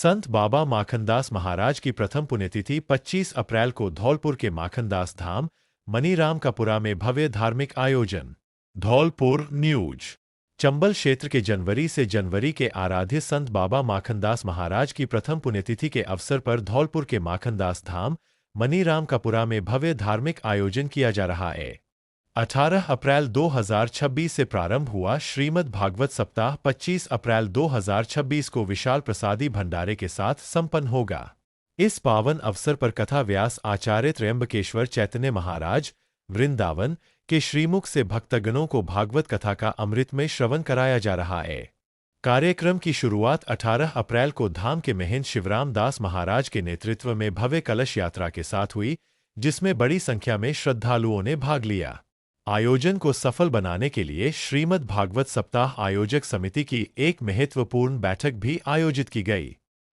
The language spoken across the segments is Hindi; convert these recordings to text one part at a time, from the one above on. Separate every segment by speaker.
Speaker 1: संत बाबा माखनदास महाराज की प्रथम पुण्यतिथि 25 अप्रैल को धौलपुर के माखनदास धाम मनीरामकापुरा में भव्य धार्मिक आयोजन। धौलपुर न्यूज। चंबल क्षेत्र के जनवरी के आराध्य संत बाबा माखनदास महाराज की प्रथम पुण्यतिथि के अवसर पर धौलपुर के माखनदास धाम मनीरामकापुरा में भव्य धार्मिक आयोजन किया जा रहा है। 18 अप्रैल 2026 से प्रारंभ हुआ श्रीमद् भागवत सप्ताह 25 अप्रैल 2026 को विशाल प्रसादी भंडारे के साथ संपन्न होगा। इस पावन अवसर पर कथा व्यास आचार्य त्र्यंबकेश्वर चैतन्य महाराज वृंदावन के श्रीमुख से भक्तगणों को भागवत कथा का अमृतमय श्रवण कराया जा रहा है। कार्यक्रम की शुरुआत 18 अप्रैल को धाम के महंत शिवराम दास महाराज के नेतृत्व में भव्य कलश यात्रा के साथ हुई, जिसमें बड़ी संख्या में श्रद्धालुओं ने भाग लिया। आयोजन को सफल बनाने के लिए श्रीमद् भागवत सप्ताह आयोजक समिति की एक महत्वपूर्ण बैठक भी आयोजित की गई।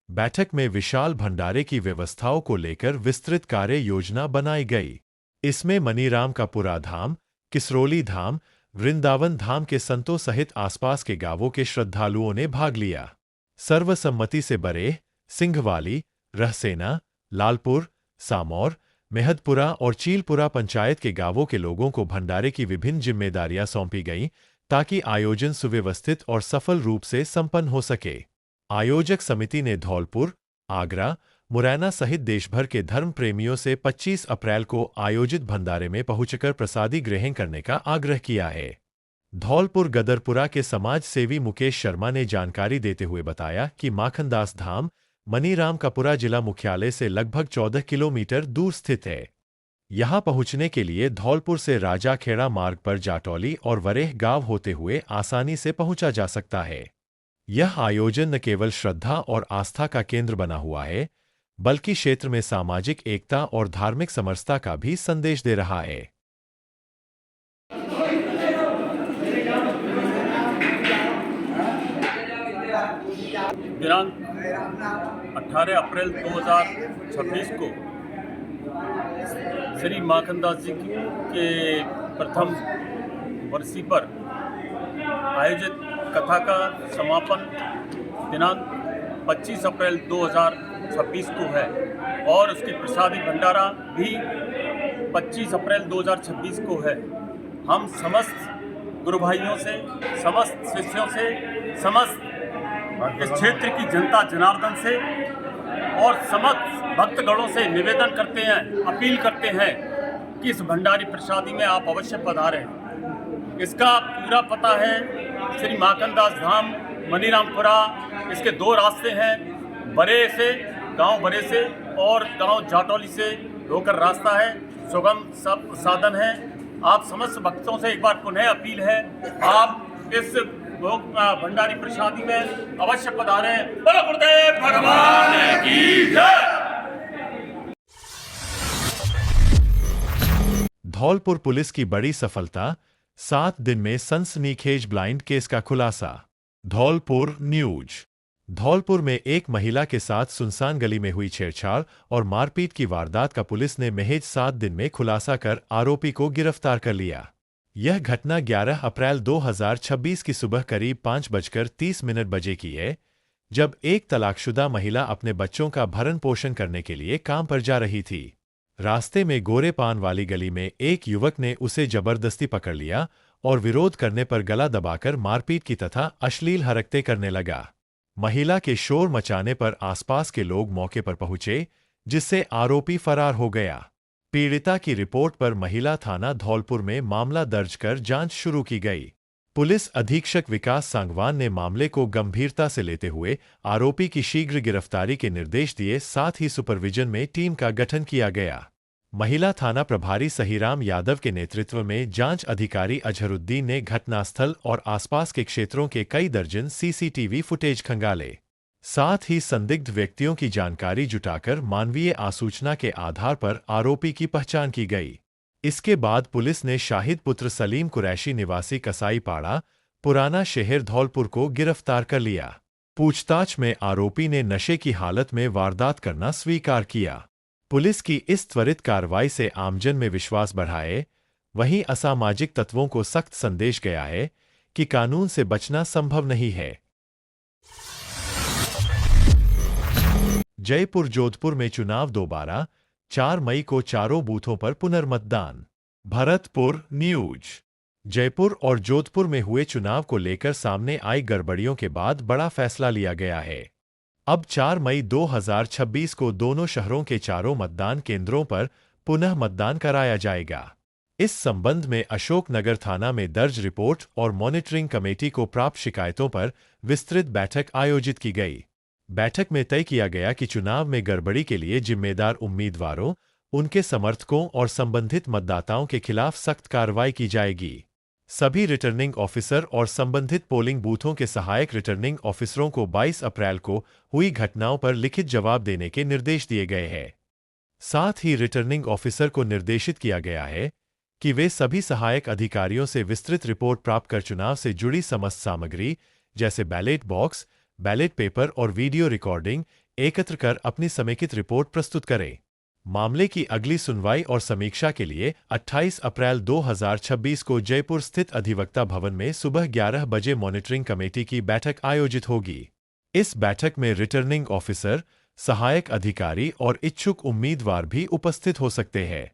Speaker 1: बैठक में विशाल भंडारे की व्यवस्थाओं को लेकर विस्तृत कार्य योजना बनाई गई। इसमें मनीरामकापुरा धाम, किसरोली धाम, वृंदावन धाम के संतों सहित आसपास के गांवों के श्रद्धालुओं ने भाग लिया। सर्वसम्मति से बरेह, सिंघवाली, रहसेना, लालपुर, सामौर, मेहदपुरा और चीलपुरा पंचायत के गांवों के लोगों को भंडारे की विभिन्न जिम्मेदारियां सौंपी गईं, ताकि आयोजन सुव्यवस्थित और सफल रूप से संपन्न हो सके। आयोजक समिति ने धौलपुर, आगरा, मुरैना सहित देशभर के धर्म प्रेमियों से 25 अप्रैल को आयोजित भंडारे में पहुंचकर प्रसादी ग्रहण करने का आग्रह किया है। धौलपुर गदरपुरा के समाज सेवी मुकेश शर्मा ने जानकारी देते हुए बताया कि माखनदास धाम मनीरामकापुरा जिला मुख्यालय से लगभग 14 किलोमीटर दूर स्थित है। यहां पहुंचने के लिए धौलपुर से राजाखेड़ा मार्ग पर जाटौली और वरेह गांव होते हुए आसानी से पहुंचा जा सकता है। यह आयोजन न केवल श्रद्धा और आस्था का केंद्र बना हुआ है, बल्कि क्षेत्र में सामाजिक एकता और धार्मिक समरसता का भी संदेश दे रहा है।
Speaker 2: दिनांक 18 अप्रैल 2026 को श्री माखनदास जी के प्रथम वर्षी पर आयोजित कथा का समापन दिनांक 25 अप्रैल 2026 को है और उसकी प्रसादी भंडारा भी 25 अप्रैल 2026 को है। हम समस्त गुरु भाइयों से, समस्त शिष्यों से, समस्त इस क्षेत्र की जनता जनार्दन से और समस्त भक्तगणों से निवेदन करते हैं, अपील करते हैं कि इस भंडारी प्रसादी में आप अवश्य पधारें। इसका पूरा पता है श्री माखनदास धाम मनीरामपुरा। इसके 2 रास्ते हैं, बरे से, गांव बरे से और गांव जाटौली से होकर रास्ता है, सुगम सब साधन है। आप समस्त भक्तों से एक बार पुनः अपील है, आप इस भंडारी प्रसादी में अवश्य पधारें। बोलो गुरुदेव भगवान की जय।
Speaker 1: धौलपुर पुलिस की बड़ी सफलता, 7 दिन में सनसनीखेज ब्लाइंड केस का खुलासा। धौलपुर न्यूज। धौलपुर में एक महिला के साथ सुनसान गली में हुई छेड़छाड़ और मारपीट की वारदात का पुलिस ने महज 7 दिन में खुलासा कर आरोपी को गिरफ्तार कर लिया। यह घटना 11 अप्रैल 2026 की सुबह करीब 5:30 बजे की है, जब एक तलाकशुदा महिला अपने बच्चों का भरण पोषण करने के लिए काम पर जा रही थी। रास्ते में गोरे पान वाली गली में एक युवक ने उसे जबरदस्ती पकड़ लिया और विरोध करने पर गला दबाकर मारपीट की तथा अश्लील हरकतें करने लगा। महिला के शोर मचाने पर आसपास के लोग मौके पर पहुंचे, जिससे आरोपी फरार हो गया। पीड़िता की रिपोर्ट पर महिला थाना धौलपुर में मामला दर्ज कर जांच शुरू की गई। पुलिस अधीक्षक विकास सांगवान ने मामले को गंभीरता से लेते हुए आरोपी की शीघ्र गिरफ्तारी के निर्देश दिए, साथ ही सुपरविजन में टीम का गठन किया गया। महिला थाना प्रभारी सहीराम यादव के नेतृत्व में जांच अधिकारी अजहरुद्दीन ने घटनास्थल और आसपास के क्षेत्रों के कई दर्जन सीसीटीवी फुटेज खंगाले। साथ ही संदिग्ध व्यक्तियों की जानकारी जुटाकर मानवीय आसूचना के आधार पर आरोपी की पहचान की गई। इसके बाद पुलिस ने शाहिद पुत्र सलीम कुरैशी निवासी कसाईपाड़ा, पुराना शहर धौलपुर को गिरफ्तार कर लिया। पूछताछ में आरोपी ने नशे की हालत में वारदात करना स्वीकार किया। पुलिस की इस त्वरित कार्रवाई से आमजन में विश्वास बढ़ाए, वहीं असामाजिक तत्वों को सख्त संदेश गया है कि कानून से बचना संभव नहीं है। जयपुर जोधपुर में चुनाव दोबारा, 4 मई को चारों बूथों पर पुनर्मतदान। भरतपुर न्यूज। जयपुर और जोधपुर में हुए चुनाव को लेकर सामने आई गड़बड़ियों के बाद बड़ा फैसला लिया गया है। अब 4 मई 2026 को दोनों शहरों के चारों मतदान केंद्रों पर पुनः मतदान कराया जाएगा। इस संबंध में अशोकनगर थाना में दर्ज रिपोर्ट और मॉनिटरिंग कमेटी को प्राप्त शिकायतों पर विस्तृत बैठक आयोजित की गई। बैठक में तय किया गया कि चुनाव में गड़बड़ी के लिए जिम्मेदार उम्मीदवारों, उनके समर्थकों और संबंधित मतदाताओं के खिलाफ सख्त कार्रवाई की जाएगी। सभी रिटर्निंग ऑफिसर और संबंधित पोलिंग बूथों के सहायक रिटर्निंग ऑफिसरों को 22 अप्रैल को हुई घटनाओं पर लिखित जवाब देने के निर्देश दिए गए हैं। साथ ही रिटर्निंग ऑफिसर को निर्देशित किया गया है कि वे सभी सहायक अधिकारियों से विस्तृत रिपोर्ट प्राप्त कर चुनाव से जुड़ी समस्त सामग्री जैसे बैलेट बॉक्स, बैलेट पेपर और वीडियो रिकॉर्डिंग एकत्र कर अपनी समेकित रिपोर्ट प्रस्तुत करें। मामले की अगली सुनवाई और समीक्षा के लिए 28 अप्रैल 2026 को जयपुर स्थित अधिवक्ता भवन में सुबह 11 बजे मॉनिटरिंग कमेटी की बैठक आयोजित होगी। इस बैठक में रिटर्निंग ऑफिसर, सहायक अधिकारी और इच्छुक उम्मीदवार भी उपस्थित हो सकते हैं।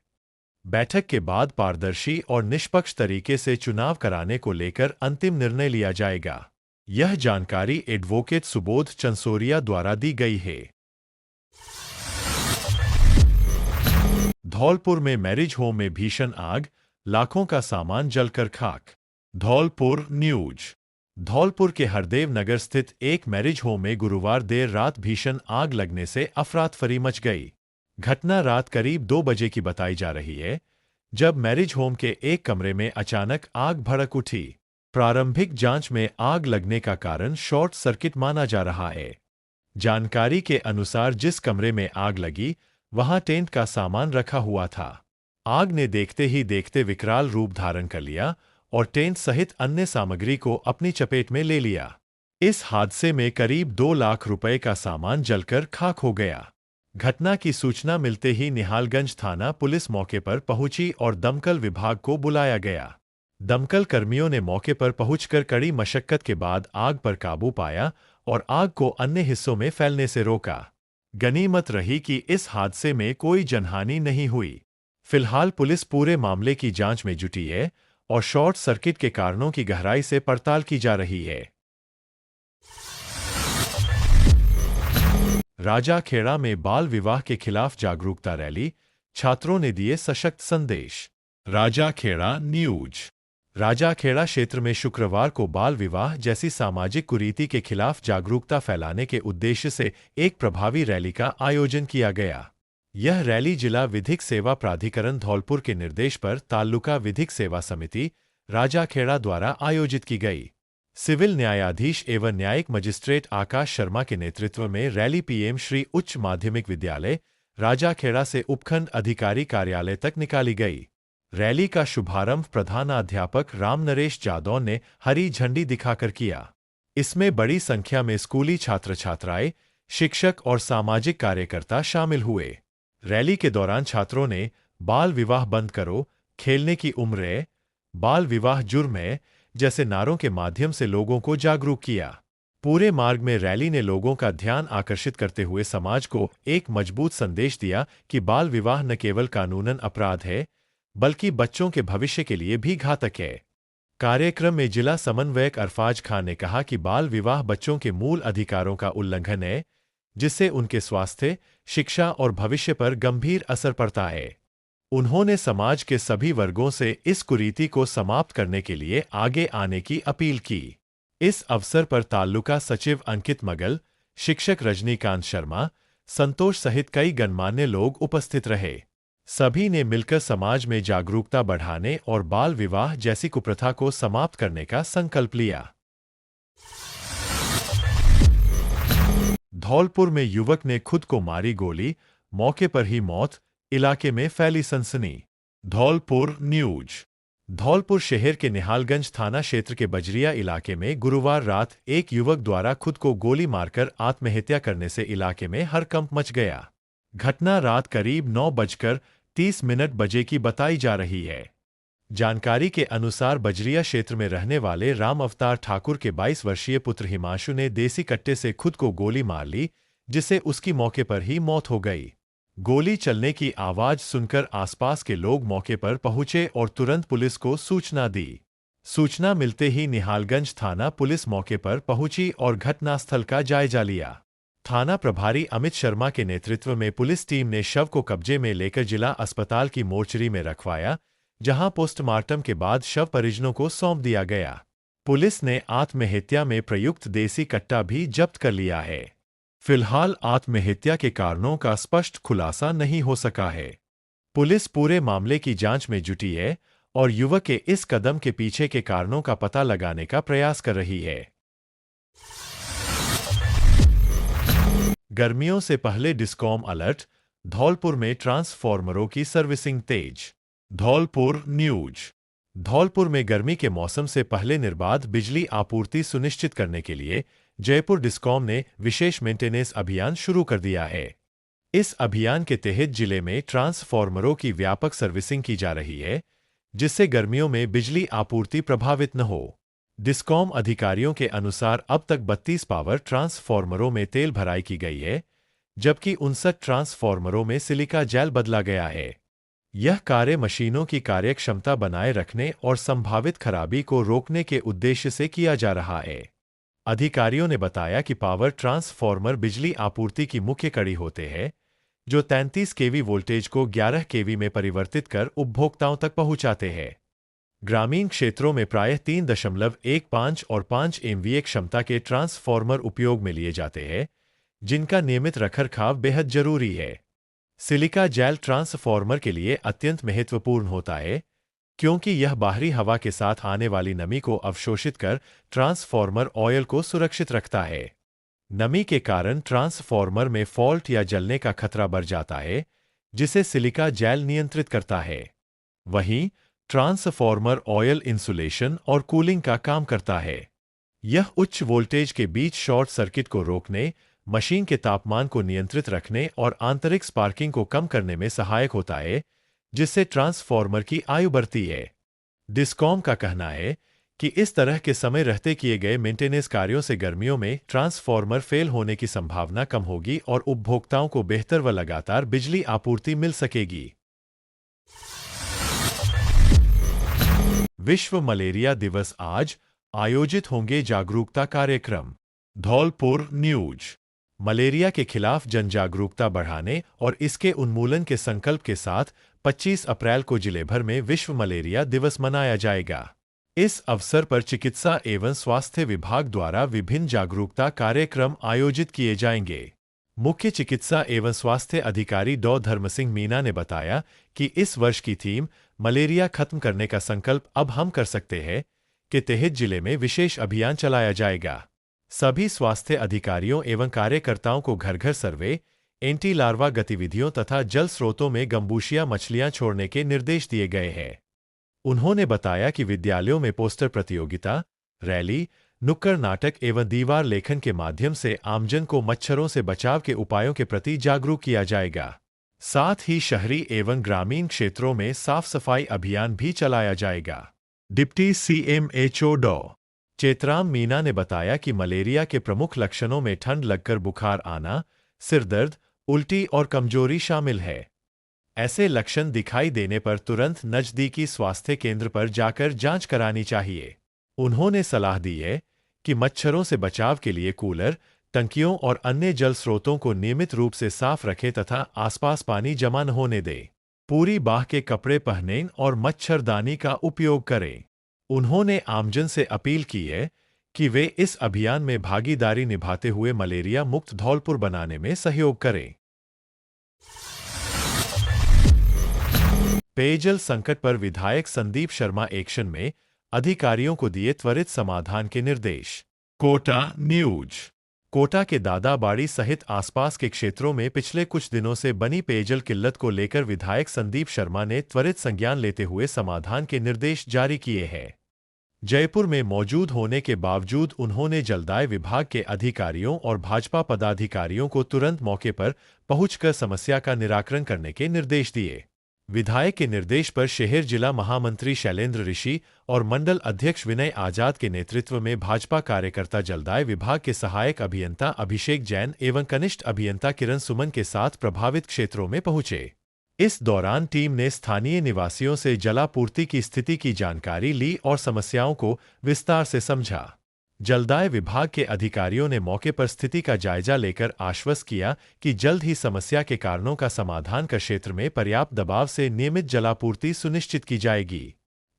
Speaker 1: बैठक के बाद पारदर्शी और निष्पक्ष तरीके से चुनाव कराने को लेकर अंतिम निर्णय लिया जाएगा। यह जानकारी एडवोकेट सुबोध चंसोरिया द्वारा दी गई है। धौलपुर में मैरिज होम में भीषण आग, लाखों का सामान जलकर खाक। धौलपुर न्यूज। धौलपुर के हरदेव नगर स्थित एक मैरिज होम में गुरुवार देर रात भीषण आग लगने से अफरातफरी मच गई। घटना रात करीब 2 बजे की बताई जा रही है, जब मैरिज होम के एक कमरे में अचानक आग भड़क उठी। प्रारंभिक जांच में आग लगने का कारण शॉर्ट सर्किट माना जा रहा है। जानकारी के अनुसार जिस कमरे में आग लगी, वहां टेंट का सामान रखा हुआ था। आग ने देखते ही देखते विकराल रूप धारण कर लिया और टेंट सहित अन्य सामग्री को अपनी चपेट में ले लिया। इस हादसे में करीब 2 लाख रुपए का सामान जलकर खाक हो गया। घटना की सूचना मिलते ही निहालगंज थाना पुलिस मौके पर पहुंची और दमकल विभाग को बुलाया गया। दमकल कर्मियों ने मौके पर पहुंचकर कड़ी मशक्कत के बाद आग पर काबू पाया और आग को अन्य हिस्सों में फैलने से रोका। गनीमत रही कि इस हादसे में कोई जनहानि नहीं हुई। फिलहाल पुलिस पूरे मामले की जांच में जुटी है और शॉर्ट सर्किट के कारणों की गहराई से पड़ताल की जा रही है। राजाखेड़ा में बाल विवाह के खिलाफ जागरूकता रैली, छात्रों ने दिए सशक्त संदेश। राजाखेड़ा न्यूज। राजाखेड़ा क्षेत्र में शुक्रवार को बाल विवाह जैसी सामाजिक कुरीति के खिलाफ जागरूकता फैलाने के उद्देश्य से एक प्रभावी रैली का आयोजन किया गया। यह रैली जिला विधिक सेवा प्राधिकरण धौलपुर के निर्देश पर तालुका विधिक सेवा समिति राजाखेड़ा द्वारा आयोजित की गई। सिविल न्यायाधीश एवं न्यायिक मजिस्ट्रेट आकाश शर्मा के नेतृत्व में रैली पीएम श्री उच्च माध्यमिक विद्यालय राजाखेड़ा से उपखंड अधिकारी कार्यालय तक निकाली गई। रैली का शुभारंभ प्रधानाध्यापक राम नरेश जादव ने हरी झंडी दिखाकर किया। इसमें बड़ी संख्या में स्कूली छात्र छात्राएं, शिक्षक और सामाजिक कार्यकर्ता शामिल हुए। रैली के दौरान छात्रों ने बाल विवाह बंद करो, खेलने की उम्र है, बाल विवाह जुर्म है जैसे नारों के माध्यम से लोगों को जागरूक किया। पूरे मार्ग में रैली ने लोगों का ध्यान आकर्षित करते हुए समाज को एक मजबूत संदेश दिया कि बाल विवाह न केवल कानूनन अपराध है, बल्कि बच्चों के भविष्य के लिए भी घातक है। कार्यक्रम में जिला समन्वयक अरफाज खान ने कहा कि बाल विवाह बच्चों के मूल अधिकारों का उल्लंघन है, जिससे उनके स्वास्थ्य, शिक्षा और भविष्य पर गंभीर असर पड़ता है। उन्होंने समाज के सभी वर्गों से इस कुरीति को समाप्त करने के लिए आगे आने की अपील की। इस अवसर पर तालुका सचिव अंकित मगल, शिक्षक रजनीकांत शर्मा, संतोष सहित कई गणमान्य लोग उपस्थित रहे। सभी ने मिलकर समाज में जागरूकता बढ़ाने और बाल विवाह जैसी कुप्रथा को समाप्त करने का संकल्प लिया। धौलपुर में युवक ने खुद को मारी गोली, मौके पर ही मौत, इलाके में फैली सनसनी। धौलपुर न्यूज। धौलपुर शहर के निहालगंज थाना क्षेत्र के बजरिया इलाके में गुरुवार रात एक युवक द्वारा खुद को गोली मारकर आत्महत्या करने से इलाके में हड़कंप मच गया। घटना रात करीब 9:30 बजे की बताई जा रही है। जानकारी के अनुसार बजरिया क्षेत्र में रहने वाले राम अवतार ठाकुर के 22 वर्षीय पुत्र हिमांशु ने देसी कट्टे से खुद को गोली मार ली, जिससे उसकी मौके पर ही मौत हो गई। गोली चलने की आवाज सुनकर आसपास के लोग मौके पर पहुंचे और तुरंत पुलिस को सूचना दी। सूचना मिलते ही निहालगंज थाना पुलिस मौके पर पहुंची और घटनास्थल का जायजा लिया। थाना प्रभारी अमित शर्मा के नेतृत्व में पुलिस टीम ने शव को कब्जे में लेकर जिला अस्पताल की मोर्चरी में रखवाया, जहां पोस्टमार्टम के बाद शव परिजनों को सौंप दिया गया। पुलिस ने आत्महत्या में प्रयुक्त देसी कट्टा भी जब्त कर लिया है। फिलहाल आत्महत्या के कारणों का स्पष्ट खुलासा नहीं हो सका है। पुलिस पूरे मामले की जांच में जुटी है और युवक के इस कदम के पीछे के कारणों का पता लगाने का प्रयास कर रही है। गर्मियों से पहले डिस्कॉम अलर्ट, धौलपुर में ट्रांसफॉर्मरों की सर्विसिंग तेज। धौलपुर न्यूज। धौलपुर में गर्मी के मौसम से पहले निर्बाध बिजली आपूर्ति सुनिश्चित करने के लिए जयपुर डिस्कॉम ने विशेष मेंटेनेंस अभियान शुरू कर दिया है। इस अभियान के तहत जिले में ट्रांसफॉर्मरों की व्यापक सर्विसिंग की जा रही है, जिससे गर्मियों में बिजली आपूर्ति प्रभावित न हो। डिस्कॉम अधिकारियों के अनुसार अब तक 32 पावर ट्रांसफॉर्मरों में तेल भराई की गई है, जबकि 59 ट्रांसफॉर्मरों में सिलिका जेल बदला गया है। यह कार्य मशीनों की कार्यक्षमता बनाए रखने और संभावित खराबी को रोकने के उद्देश्य से किया जा रहा है। अधिकारियों ने बताया कि पावर ट्रांसफॉर्मर बिजली आपूर्ति की मुख्य कड़ी होते हैं, जो 33 केवी वोल्टेज को 11 केवी में परिवर्तित कर उपभोक्ताओं तक पहुंचाते हैं। ग्रामीण क्षेत्रों में प्रायः 3.15 और 5 एमवीए क्षमता के ट्रांसफॉर्मर उपयोग में लिए जाते हैं, जिनका नियमित रखरखाव बेहद जरूरी है। सिलिका जेल ट्रांसफॉर्मर के लिए अत्यंत महत्वपूर्ण होता है, क्योंकि यह बाहरी हवा के साथ आने वाली नमी को अवशोषित कर ट्रांसफॉर्मर ऑयल को सुरक्षित रखता है। नमी के कारण ट्रांसफॉर्मर में फॉल्ट या जलने का खतरा बढ़ जाता है, जिसे सिलिका जेल नियंत्रित करता है। वहीं ट्रांसफॉर्मर ऑयल इंसुलेशन और कूलिंग का काम करता है। यह उच्च वोल्टेज के बीच शॉर्ट सर्किट को रोकने, मशीन के तापमान को नियंत्रित रखने और आंतरिक स्पार्किंग को कम करने में सहायक होता है, जिससे ट्रांसफॉर्मर की आयु बढ़ती है। डिस्कॉम का कहना है कि इस तरह के समय रहते किए गए मेंटेनेंस कार्यों से गर्मियों में ट्रांसफॉर्मर फेल होने की संभावना कम होगी और उपभोक्ताओं को बेहतर व लगातार बिजली आपूर्ति मिल सकेगी। विश्व मलेरिया दिवस आज आयोजित होंगे जागरूकता कार्यक्रम। धौलपुर न्यूज। मलेरिया के खिलाफ जन जागरूकता बढ़ाने और इसके उन्मूलन के संकल्प के साथ 25 अप्रैल को जिले भर में विश्व मलेरिया दिवस मनाया जाएगा। इस अवसर पर चिकित्सा एवं स्वास्थ्य विभाग द्वारा विभिन्न जागरूकता कार्यक्रम आयोजित किए जाएंगे। मुख्य चिकित्सा एवं स्वास्थ्य अधिकारी डॉ धर्मसिंह मीना ने बताया कि इस वर्ष की थीम मलेरिया खत्म करने का संकल्प अब हम कर सकते हैं के तहत जिले में विशेष अभियान चलाया जाएगा। सभी स्वास्थ्य अधिकारियों एवं कार्यकर्ताओं को घर घर सर्वे, एंटी लार्वा गतिविधियों तथा जल स्रोतों में गंबूशिया मछलियां छोड़ने के निर्देश दिए गए हैं। उन्होंने बताया कि विद्यालयों में पोस्टर प्रतियोगिता, रैली, नुक्कड़ नाटक एवं दीवार लेखन के माध्यम से आमजन को मच्छरों से बचाव के उपायों के प्रति जागरूक किया जाएगा। साथ ही शहरी एवं ग्रामीण क्षेत्रों में साफ सफाई अभियान भी चलाया जाएगा। डिप्टी CMHO डॉ चेतराम मीना ने बताया कि मलेरिया के प्रमुख लक्षणों में ठंड लगकर बुखार आना, सिरदर्द, उल्टी और कमजोरी शामिल है। ऐसे लक्षण दिखाई देने पर तुरंत नजदीकी स्वास्थ्य केंद्र पर जाकर जांच करानी चाहिए। उन्होंने सलाह दी है कि मच्छरों से बचाव के लिए कूलर, टंकियों और अन्य जल स्रोतों को नियमित रूप से साफ रखें तथा आसपास पानी जमा न होने दें। पूरी बाह के कपड़े पहनें और मच्छरदानी का उपयोग करें। उन्होंने आमजन से अपील की है कि वे इस अभियान में भागीदारी निभाते हुए मलेरिया मुक्त धौलपुर बनाने में सहयोग करें। पेयजल संकट पर विधायक संदीप शर्मा एक्शन में, अधिकारियों को दिए त्वरित समाधान के निर्देश। कोटा न्यूज। कोटा के दादाबाड़ी सहित आसपास के क्षेत्रों में पिछले कुछ दिनों से बनी पेयजल किल्लत को लेकर विधायक संदीप शर्मा ने त्वरित संज्ञान लेते हुए समाधान के निर्देश जारी किए हैं। जयपुर में मौजूद होने के बावजूद उन्होंने जलदाय विभाग के अधिकारियों और भाजपा पदाधिकारियों को तुरंत मौके पर पहुंचकर समस्या का निराकरण करने के निर्देश दिए। विधायक के निर्देश पर शहर जिला महामंत्री शैलेंद्र ऋषि और मंडल अध्यक्ष विनय आजाद के नेतृत्व में भाजपा कार्यकर्ता जलदाय विभाग के सहायक अभियंता अभिषेक जैन एवं कनिष्ठ अभियंता किरण सुमन के साथ प्रभावित क्षेत्रों में पहुंचे। इस दौरान टीम ने स्थानीय निवासियों से जलापूर्ति की स्थिति की जानकारी ली और समस्याओं को विस्तार से समझा। जलदाय विभाग के अधिकारियों ने मौके पर स्थिति का जायजा लेकर आश्वस्त किया कि जल्द ही समस्या के कारणों का समाधान कर क्षेत्र में पर्याप्त दबाव से नियमित जलापूर्ति सुनिश्चित की जाएगी।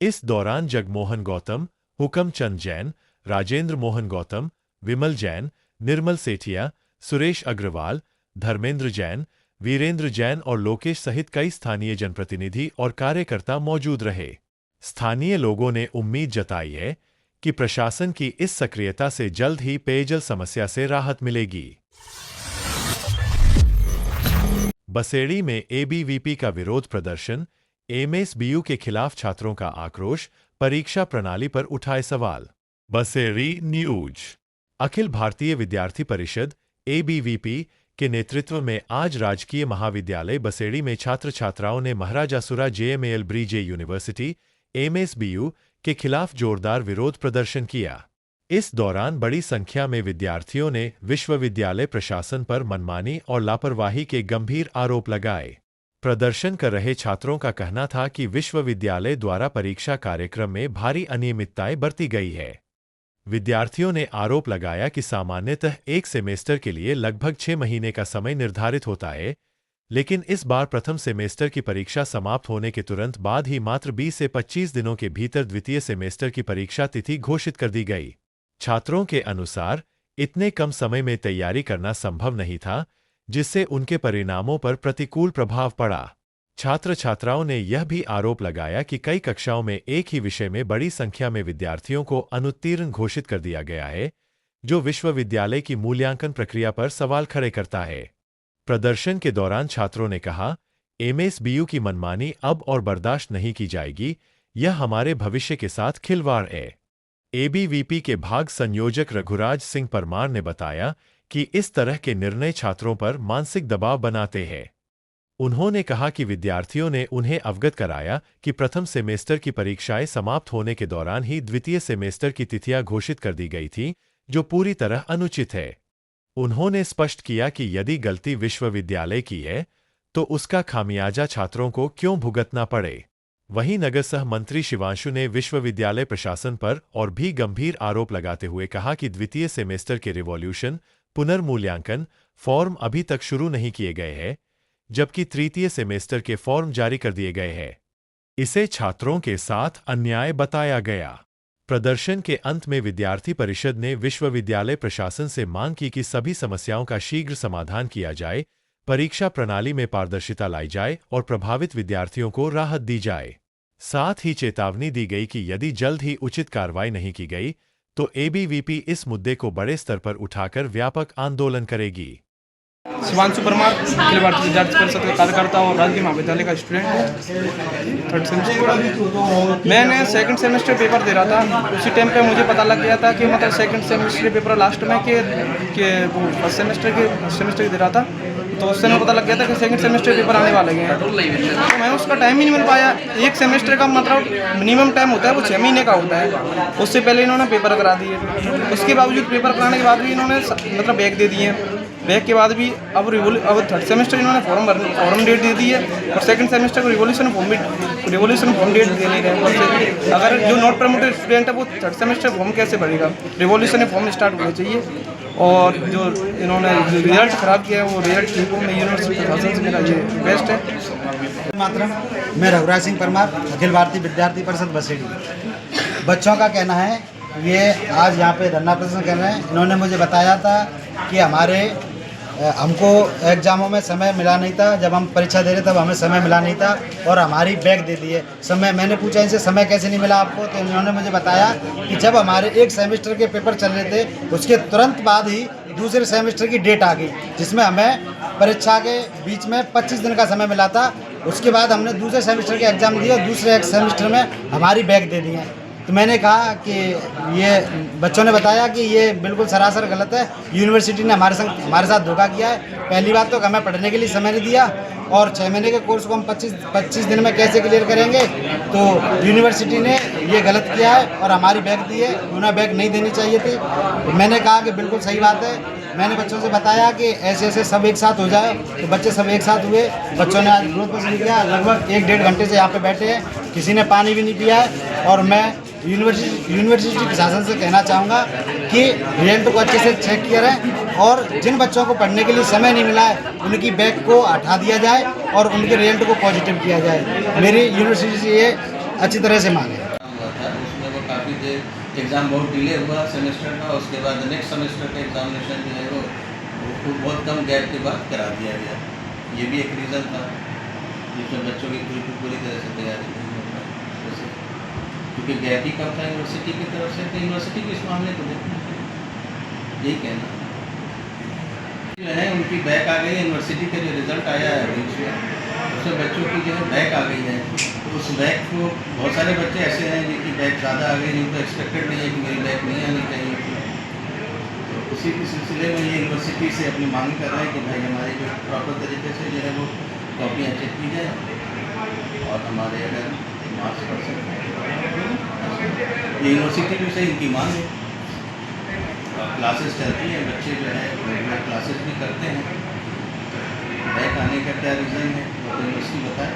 Speaker 1: इस दौरान जगमोहन गौतम, हुकम चंद जैन, राजेंद्र मोहन गौतम, विमल जैन, निर्मल सेठिया, सुरेश अग्रवाल, धर्मेंद्र जैन, वीरेंद्र जैन और लोकेश सहित कई स्थानीय जनप्रतिनिधि और कार्यकर्ता मौजूद रहे। स्थानीय लोगों ने उम्मीद जताई है कि प्रशासन की इस सक्रियता से जल्द ही पेयजल समस्या से राहत मिलेगी। बसेड़ी में एबीवीपी का विरोध प्रदर्शन, एमएसबीयू के खिलाफ छात्रों का आक्रोश, परीक्षा प्रणाली पर उठाए सवाल। बसेड़ी न्यूज। अखिल भारतीय विद्यार्थी परिषद एबीवीपी के नेतृत्व में आज राजकीय महाविद्यालय बसेड़ी में छात्र छात्राओं ने महाराजा सुरा जेएमएल ब्रिजे यूनिवर्सिटी एमएसबीयू के खिलाफ जोरदार विरोध प्रदर्शन किया। इस दौरान बड़ी संख्या में विद्यार्थियों ने विश्वविद्यालय प्रशासन पर मनमानी और लापरवाही के गंभीर आरोप लगाए। प्रदर्शन कर रहे छात्रों का कहना था कि विश्वविद्यालय द्वारा परीक्षा कार्यक्रम में भारी अनियमितताएं बरती गई है। विद्यार्थियों ने आरोप लगाया कि सामान्यतः एक सेमेस्टर के लिए लगभग 6 महीने का समय निर्धारित होता है, लेकिन इस बार प्रथम सेमेस्टर की परीक्षा समाप्त होने के तुरंत बाद ही मात्र 20 से 25 दिनों के भीतर द्वितीय सेमेस्टर की परीक्षा तिथि घोषित कर दी गई। छात्रों के अनुसार इतने कम समय में तैयारी करना संभव नहीं था, जिससे उनके परिणामों पर प्रतिकूल प्रभाव पड़ा। छात्र छात्राओं ने यह भी आरोप लगाया कि कई कक्षाओं में एक ही विषय में बड़ी संख्या में विद्यार्थियों को अनुत्तीर्ण घोषित कर दिया गया है, जो विश्वविद्यालय की मूल्यांकन प्रक्रिया पर सवाल खड़े करता है। प्रदर्शन के दौरान छात्रों ने कहा, एमएसबीयू की मनमानी अब और बर्दाश्त नहीं की जाएगी, यह हमारे भविष्य के साथ खिलवाड़ है। एबीवीपी के भाग संयोजक रघुराज सिंह परमार ने बताया कि इस तरह के निर्णय छात्रों पर मानसिक दबाव बनाते हैं। उन्होंने कहा कि विद्यार्थियों ने उन्हें अवगत कराया कि प्रथम सेमेस्टर की परीक्षाएं समाप्त होने के दौरान ही द्वितीय सेमेस्टर की तिथियां घोषित कर दी गई थी, जो पूरी तरह अनुचित है। उन्होंने स्पष्ट किया कि यदि गलती विश्वविद्यालय की है, तो उसका खामियाजा छात्रों को क्यों भुगतना पड़े। वहीं नगर सह मंत्री शिवांशु ने विश्वविद्यालय प्रशासन पर और भी गंभीर आरोप लगाते हुए कहा कि द्वितीय सेमेस्टर के रिवॉल्यूशन पुनर्मूल्यांकन फॉर्म अभी तक शुरू नहीं किए गए हैं, जबकि तृतीय सेमेस्टर के फॉर्म जारी कर दिए गए हैं। इसे छात्रों के साथ अन्याय बताया गया। प्रदर्शन के अंत में विद्यार्थी परिषद ने विश्वविद्यालय प्रशासन से मांग की कि सभी समस्याओं का शीघ्र समाधान किया जाए, परीक्षा प्रणाली में पारदर्शिता लाई जाए और प्रभावित विद्यार्थियों को राहत दी जाए। साथ ही चेतावनी दी गई कि यदि जल्द ही उचित कार्रवाई नहीं की गई, तो एबीवीपी इस मुद्दे को बड़े स्तर पर उठाकर व्यापक आंदोलन करेगी।
Speaker 3: शिवांशु परमार अखिल भारतीय विद्यार्थी परिषद का कार्यकर्ता और राजकीय महाविद्यालय का स्टूडेंट है, 3rd सेमेस्टर। मैंने सेकंड सेमेस्टर पेपर दे रहा था, उसी टाइम पे मुझे पता लग गया था कि मतलब सेकंड सेमेस्टर पेपर लास्ट में कि वो फर्स्ट सेमेस्टर दे रहा था, तो उससे मुझे पता लग गया था कि सेकंड सेमेस्टर पेपर आने वाले हैं। तो मैं उसका टाइम ही नहीं मिल पाया। एक सेमेस्टर का मतलब मिनिमम टाइम होता है वो 6 महीने का होता है, उससे पहले इन्होंने पेपर करा दिए। उसके बावजूद पेपर कराने के बाद भी इन्होंने मतलब बैग दे दिए। बैग के बाद भी अब 3rd सेमेस्टर इन्होंने फॉर्म डेट दे दी है और सेकंड सेमेस्टर को रिवॉल्यूशन फॉर्म डेट दे नहीं रहे। अगर जो नॉट प्रमोटेड स्टूडेंट है वो 3rd सेमेस्टर फॉर्म कैसे भरेगा? रिवॉल्यूशन फॉर्म स्टार्ट होना चाहिए। और जो इन्होंने रिजल्ट ख़राब किया है वो रिजल्ट ठीक हो। मैं यूनिवर्सिटी प्रशासन से मेरा ये रिक्वेस्ट है।
Speaker 4: मातरम, मैं रघुराज सिंह परमार, अखिल भारतीय विद्यार्थी परिषद बसेड़ी। बच्चों का कहना है ये आज यहाँ पे धरना प्रदर्शन कर रहे हैं। इन्होंने मुझे बताया था कि हमको एग्जामों में समय मिला नहीं था, जब हम परीक्षा दे रहे तब हमें समय मिला नहीं था और हमारी बैग दे दिए समय। मैंने पूछा इनसे समय कैसे नहीं मिला आपको, तो इन्होंने मुझे बताया कि जब हमारे एक सेमेस्टर के पेपर चल रहे थे उसके तुरंत बाद ही दूसरे सेमेस्टर की डेट आ गई, जिसमें हमें परीक्षा के बीच में 25 दिन का समय मिला था। उसके बाद हमने दूसरे सेमेस्टर के एग्ज़ाम दिए और दूसरे सेमेस्टर में हमारी बैग दे दी हैं। तो मैंने कहा कि ये बच्चों ने बताया कि ये बिल्कुल सरासर गलत है। यूनिवर्सिटी ने हमारे साथ धोखा किया है। पहली बात तो हमें पढ़ने के लिए समय नहीं दिया और 6 महीने के कोर्स को हम 25 दिन में कैसे क्लियर करेंगे। तो यूनिवर्सिटी ने ये गलत किया है और हमारी बैग दी है, उन्हें बैग नहीं देनी चाहिए थी। मैंने कहा कि बिल्कुल सही बात है। मैंने बच्चों से बताया कि ऐसे ऐसे सब एक साथ हो जाए, तो बच्चे सब एक साथ हुए। बच्चों ने आज विरोध प्रदर्शन किया, लगभग 1-1.5 घंटे से यहाँ पे बैठे हैं, किसी ने पानी भी नहीं पिया है। और मैं यूनिवर्सिटी प्रशासन से कहना चाहूँगा कि रिजल्ट को अच्छे से चेक किया रहे और जिन बच्चों को पढ़ने के लिए समय नहीं मिला है उनकी बैग को हटा दिया जाए और उनके रिजल्ट को पॉजिटिव किया जाए। मेरी यूनिवर्सिटी से ये अच्छी तरह से मांग है।
Speaker 5: हुआ था उसमें वो काफ़ी देर एग्ज़ाम बहुत डिले हुआ सेमेस्टर का, उसके बाद नेक्स्ट सेमेस्टर का एग्जामिनेशन जो है वो बहुत कम गैप के बाद करा दिया गया। ये भी एक रीज़न था जिसमें बच्चों की पूरी तरह से तैयारी नहीं हो पाई, जैसे क्योंकि गैप ही कम था यूनिवर्सिटी की तरफ से। तो यूनिवर्सिटी को इस मामले को देखना, यही कहना जो है उनकी बैक आ गई। यूनिवर्सिटी का जो रिज़ल्ट आया है उसमें बच्चों की जो है बैक आ गई है। तो उस बैक को बहुत सारे बच्चे ऐसे हैं जिनकी बैक ज़्यादा आ गई, जिनको एक्सपेक्टेड नहीं है कि मेरी बैक नहीं आनी चाहिए थी। तो उसी के सिलसिले में ये यूनिवर्सिटी से अपनी मांग कर रहे हैं कि भाई हमारी जो प्रॉपर तरीके से जो है वो कॉपियाँ चेक की जाए और हमारे अगर मार्क्स पढ़ सकते हैं। ये यूनिवर्सिटी में से इनकी मांग है। क्लासेस चलती हैं, बच्चे जो है रेगुलर क्लासेस भी करते हैं। बैक आने का क्या रीज़न है वो तो यूनिवर्सिटी बताए।